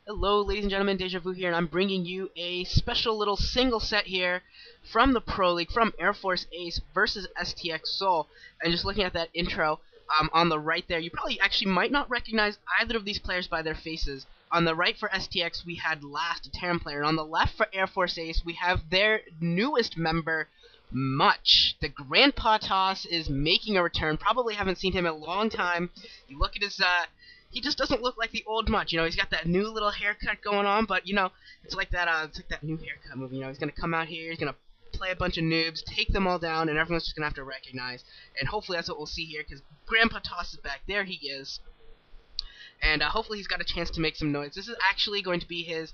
Hello, ladies and gentlemen, Deja Vu here, and I'm bringing you a special little single set here from the Pro League, from Air Force Ace versus STX Seoul. And just looking at that intro on the right there, you probably actually might not recognize either of these players by their faces. On the right for STX, we had Last, a Terran player, and on the left for Air Force Ace, we have their newest member, Much. The Grandpa Toss is making a return. Probably haven't seen him in a long time. You look at his he just doesn't look like the old Much. You know, he's got that new little haircut going on, but you know, it's like that new haircut movie. You know, he's gonna come out here, he's gonna play a bunch of noobs, take them all down, and everyone's just gonna have to recognize. And hopefully that's what we'll see here, because Grandpa Toss is back. There he is. And hopefully he's got a chance to make some noise. This is actually going to be his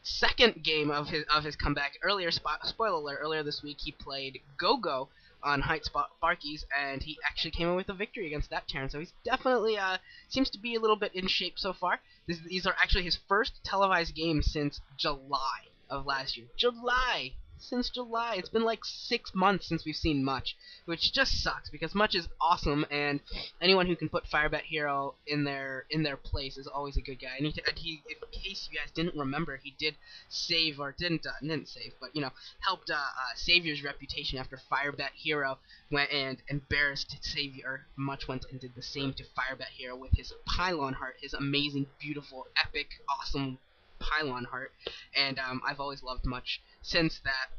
second game of his comeback. Spoiler alert, earlier this week he played Go-Go on Heights Sparkies, and he actually came in with a victory against that Terran. So he's definitely seems to be a little bit in shape so far. These are actually his first televised games since July of last year. Since July. It's been like 6 months since we've seen Much, which just sucks because Much is awesome, and anyone who can put Firebat Hero in their place is always a good guy. And in case you guys didn't remember, he did save, or didn't save, but you know, helped Savior's reputation after Firebat Hero went and embarrassed Savior. Much went and did the same to Firebat Hero with his Pylon Heart, his amazing, beautiful, epic, awesome Pylon Heart, and I've always loved Much since that,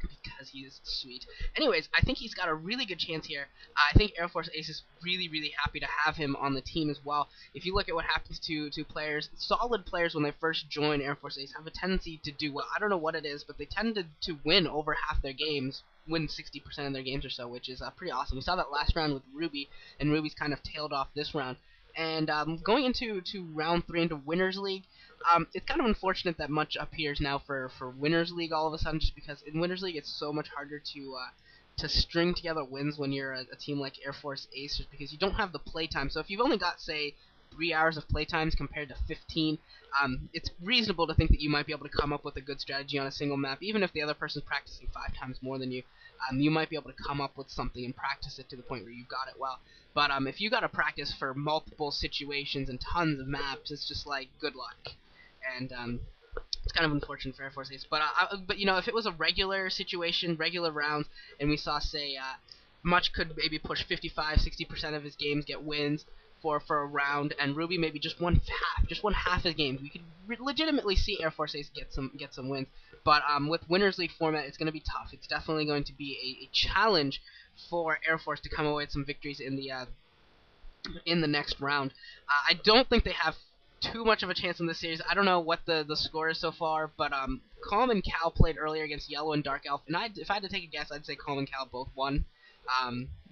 because he is sweet. Anyways, I think he's got a really good chance here. I think Air Force Ace is really happy to have him on the team as well. If you look at what happens to players, solid players when they first join Air Force Ace have a tendency to do well. I don't know what it is, but they tend to win over half their games, win 60% of their games or so, which is pretty awesome. We saw that last round with Ruby, and Ruby's kind of tailed off this round. And going into round 3 into Winners League, it's kind of unfortunate that Much appears now for Winners League all of a sudden, just because in Winners League it's so much harder to string together wins when you're a team like Air Force Ace, just because you don't have the playtime. So if you've only got, say, 3 hours of playtimes compared to 15, it's reasonable to think that you might be able to come up with a good strategy on a single map, even if the other person's practicing 5 times more than you. You might be able to come up with something and practice it to the point where you've got it well. But if you got to practice for multiple situations and tons of maps, it's just like, good luck. And it's kind of unfortunate for Air Force Ace. But you know, if it was a regular situation, regular rounds, and we saw, say, Much could maybe push 55-60% of his games, get wins for a round, and Ruby maybe just one half his games, we could legitimately see Air Force Ace get some wins. But with Winners League format, it's going to be tough. It's definitely going to be a challenge for Air Force to come away with some victories in the next round. I don't think they have too much of a chance in this series. I don't know what the score is so far, but Calm and Cal played earlier against Yellow and Dark Elf, and if I had to take a guess, I'd say Calm and Cal both won.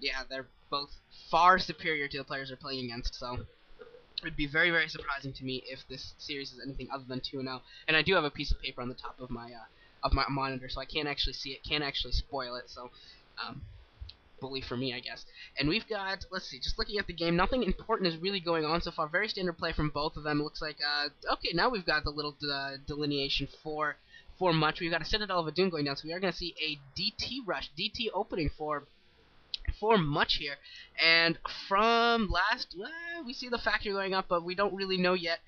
Yeah, they're both far superior to the players they're playing against, so it would be very surprising to me if this series is anything other than 2-0. And I do have a piece of paper on the top of my monitor, so I can't actually see it, can't actually spoil it, so bully for me, I guess. And we've got, let's see, just looking at the game, nothing important is really going on so far. Very standard play from both of them. It looks like, okay, now we've got the little delineation for Much. We've got a Citadel of Doom going down, so we are going to see a DT rush, DT opening for Much here. And from last, we see the factory going up, but we don't really know yet.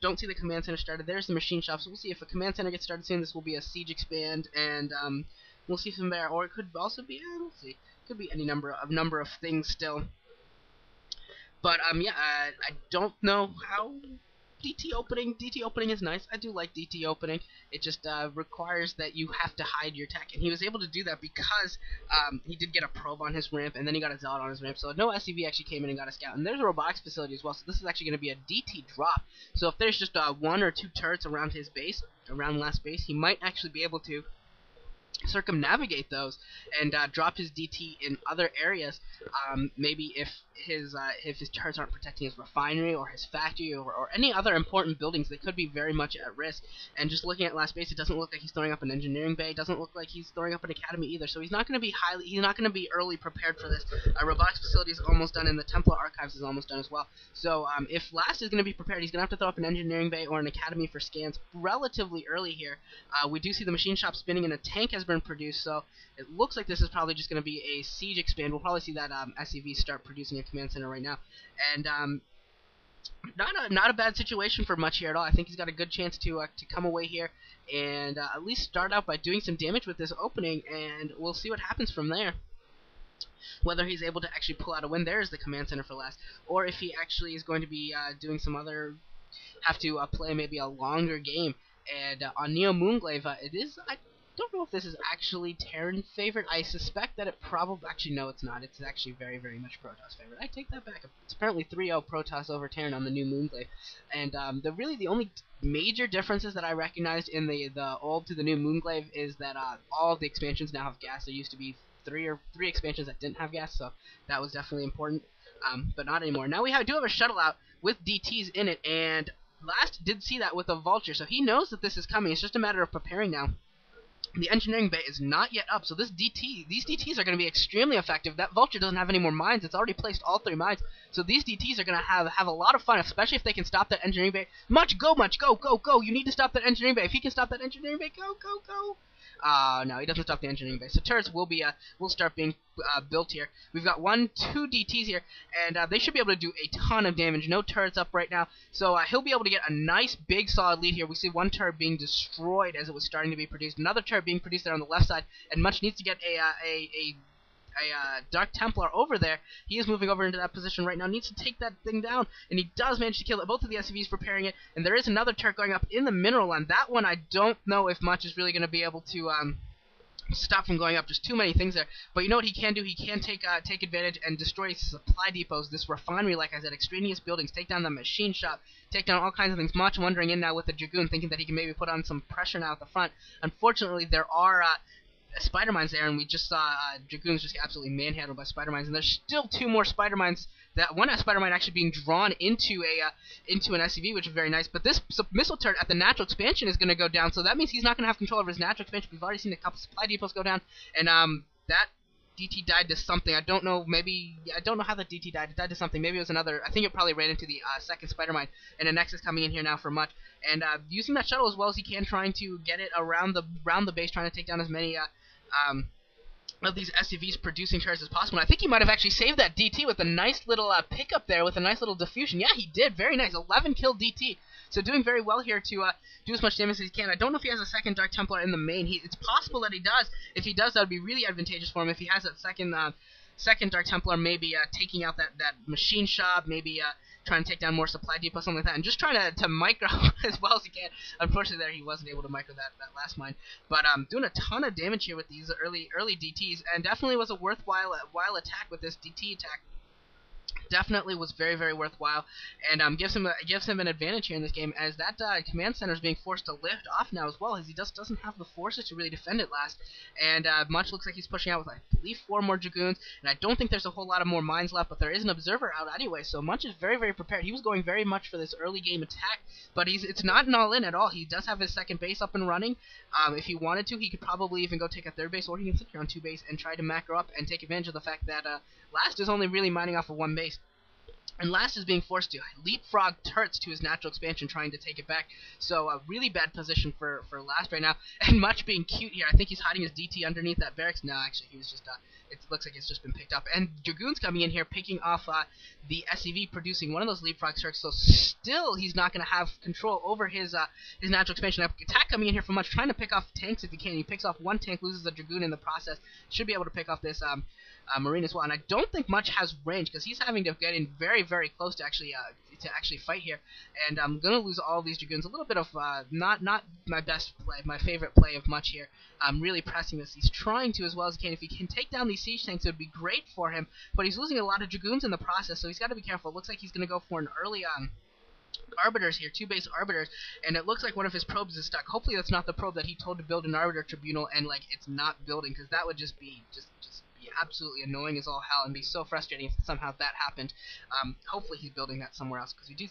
Don't see the command center started. There's the machine shop, so we'll see if a command center gets started soon. This will be a siege expand, and we'll see from there. Or it could also be, we'll see. Could be any number of things still. But yeah, I don't know how DT opening is nice. I do like DT opening. It just requires that you have to hide your tech, and he was able to do that because he did get a probe on his ramp, and then he got a zealot on his ramp. So no SCV actually came in and got a scout. And there's a robotics facility as well. So this is actually going to be a DT drop. So if there's just 1 or 2 turrets around his base, around last base, he might actually be able to circumnavigate those and drop his DT in other areas. Maybe if his turrets aren't protecting his refinery or his factory or any other important buildings, they could be very much at risk. And just looking at last base, it doesn't look like he's throwing up an engineering bay. It doesn't look like he's throwing up an academy either. So he's not going to be early prepared for this. Robotics facility is almost done, and the Templar archives is almost done as well. So if Last is going to be prepared, he's going to have to throw up an engineering bay or an academy for scans relatively early here. We do see the machine shop spinning, and a tank has been produced, so it looks like this is probably just going to be a siege expand. We'll probably see that SCV start producing a command center right now. And Not a bad situation for Much here at all. I think he's got a good chance to come away here and at least start out by doing some damage with this opening, and we'll see what happens from there. Whether he's able to actually pull out a win, there is the command center for last, or if he actually is going to be doing some other, have to play maybe a longer game. And on Neo Moon Glaive, it is, I don't know if this is actually Terran favorite. I suspect that it probably, actually no, it's not. It's actually very, very much Protoss favorite. I take that back. It's apparently 3-0 Protoss over Terran on the new Moon Glaive. And the only major differences that I recognized in the old to the new Moon Glaive is that all of the expansions now have gas. There used to be three expansions that didn't have gas, so that was definitely important. But not anymore. Now we do have a shuttle out with DTs in it, and Last did see that with a Vulture, so he knows that this is coming. It's just a matter of preparing now. The engineering bay is not yet up, so these DTs are going to be extremely effective. That Vulture doesn't have any more mines. It's already placed all 3 mines, so these DTs are going to have a lot of fun, especially if they can stop that engineering bay. Much, go! You need to stop that engineering bay. If he can stop that engineering bay, go! No, he doesn't stop the engineering bay. So turrets will start being built here. We've got 2 DTs here, and they should be able to do a ton of damage. No turrets up right now, so he'll be able to get a nice, big, solid lead here. We see 1 turret being destroyed as it was starting to be produced. Another turret being produced there on the left side, and Much needs to get a Dark Templar over there. He is moving over into that position right now. Needs to take that thing down, and he does manage to kill it. Both of the SCVs preparing it, and there is another turret going up in the mineral line. That one I don't know if Much is really going to be able to stop from going up. Just too many things there. But you know what he can do? He can take advantage and destroy supply depots, this refinery, like I said, extraneous buildings, take down the machine shop, take down all kinds of things. Much wandering in now with the Dragoon, thinking that he can maybe put on some pressure now at the front. Unfortunately, there are spider mines there, and we just saw Dragoons just get absolutely manhandled by spider mines, and there's still 2 more spider mines. That one spider mine actually being drawn into an SCV, which is very nice. But this missile turret at the natural expansion is going to go down, so that means he's not going to have control over his natural expansion. We've already seen a couple supply depots go down, and that DT died to something. I don't know. I don't know how the DT died. It died to something. Maybe it was another. I think it probably ran into the second spider mine, and a Nexus coming in here now for Much, and using that shuttle as well as he can, trying to get it around the base, trying to take down as many of these SCVs producing turrets as possible. And I think he might have actually saved that DT with a nice little pickup there, with a nice little diffusion. Yeah, he did. Very nice. 11 kill DT. So doing very well here to do as much damage as he can. I don't know if he has a second Dark Templar in the main. It's possible that he does. If he does, that would be really advantageous for him. If he has that second Dark Templar, maybe taking out that machine shop, maybe trying to take down more supply depot, something like that, and just trying to micro as well as he can. Unfortunately, there he wasn't able to micro that last mine, but doing a ton of damage here with these early DTs, and definitely was a worthwhile attack with this DT attack. Definitely was very, very worthwhile, and gives him an advantage here in this game, as that command center is being forced to lift off now as well, as he just doesn't have the forces to really defend it last. And Much looks like he's pushing out with, I believe, 4 more Dragoons, and I don't think there's a whole lot of more mines left, but there is an observer out anyway, so Much is very, very prepared. He was going very much for this early game attack, but it's not an all-in at all. He does have his second base up and running. If he wanted to, he could probably even go take a 3rd base, or he can sit here on 2 base and try to macro up and take advantage of the fact that Last is only really mining off of 1 base. And Last is being forced to leapfrog turrets to his natural expansion, trying to take it back. So a really bad position for Last right now. And Much being cute here. I think he's hiding his DT underneath that barracks. No, actually, he was just it looks like it's just been picked up. And Dragoon's coming in here, picking off the SCV, producing one of those leapfrog turrets. So still, he's not going to have control over his natural expansion. Attack coming in here from Much, trying to pick off tanks if he can. He picks off 1 tank, loses a Dragoon in the process. Should be able to pick off this Marine as well, and I don't think Much has range, because he's having to get in very, very close to actually fight here. And I'm gonna lose all these Dragoons. A little bit of not my best play, my favorite play of Much here. I'm really pressing this. He's trying to as well as he can. If he can take down these siege tanks, it would be great for him. But he's losing a lot of Dragoons in the process, so he's got to be careful. It looks like he's gonna go for an early arbiters here, 2 base arbiters, and it looks like one of his probes is stuck. Hopefully that's not the probe that he told to build an arbiter tribunal, and like it's not building, because that would just be absolutely annoying as all hell and be so frustrating if somehow that happened. Hopefully he's building that somewhere else, because we do